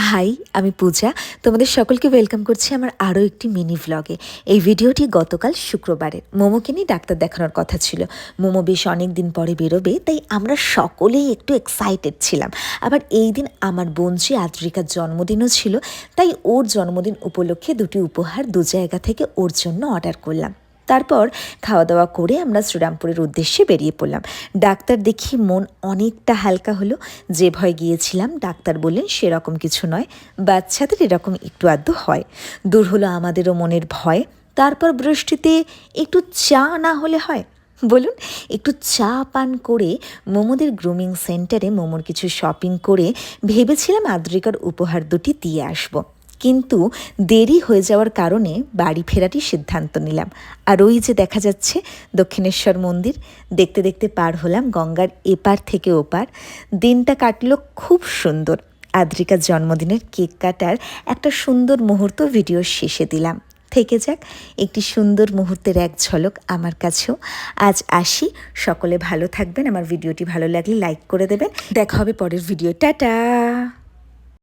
High, আমি পূজা। তোমাদের সকলকে ওয়েলকাম করছি আমার আরও একটি মিনি ভ্লগে। এই ভিডিওটি গতকাল শুক্রবারের। মোমোকে নিয়ে ডাক্তার দেখানোর কথা ছিল। মোমো বেশ অনেক দিন পরে বেরোবে, তাই আমরা সকলেই একটু এক্সাইটেড ছিলাম। আবার এই দিন আমার বোনজি আদ্রিকার জন্মদিনও ছিল, তাই ওর জন্মদিন উপলক্ষে দুটি উপহার দু জায়গা থেকে ওর জন্য অর্ডার করলাম। তারপর খাওয়া দাওয়া করে আমরা শ্রীরামপুরের উদ্দেশ্যে বেরিয়ে পড়লাম। ডাক্তার দেখি মন অনেকটা হালকা হলো। যে ভয় গিয়েছিলাম ডাক্তার বললেন সেরকম কিছু নয়, বাচ্চাদের এরকম একটু আধটু হয়। দূর হলো আমাদেরও মনের ভয়। তারপর বৃষ্টিতে একটু চা না হলে হয় বলুন? একটু চা পান করে মোমোদের গ্রুমিং সেন্টারে মোমোর কিছু শপিং করে ভেবেছিলাম আদ্রিকার উপহার দুটি দিয়ে আসবো, কিন্তু দেরি হয়ে যাওয়ার কারণে বাড়ি ফেরারই সিদ্ধান্ত নিলাম। আর ওই যে দেখা যাচ্ছে দক্ষিণেশ্বর মন্দির, দেখতে দেখতে পার হলাম গঙ্গার এপার থেকে ওপার। দিনটা কাটলো খুব সুন্দর। আদ্রিকার জন্মদিনের কেক কাটার একটা সুন্দর মুহূর্ত ভিডিও শেষে দিলাম। থেকে যাক একটি সুন্দর মুহূর্তের এক ঝলক আমার কাছেও। আজ আসি, সকলে ভালো থাকবেন। আমার ভিডিওটি ভালো লাগলে লাইক করে দেবেন। দেখা হবে পরের ভিডিও। টাটা।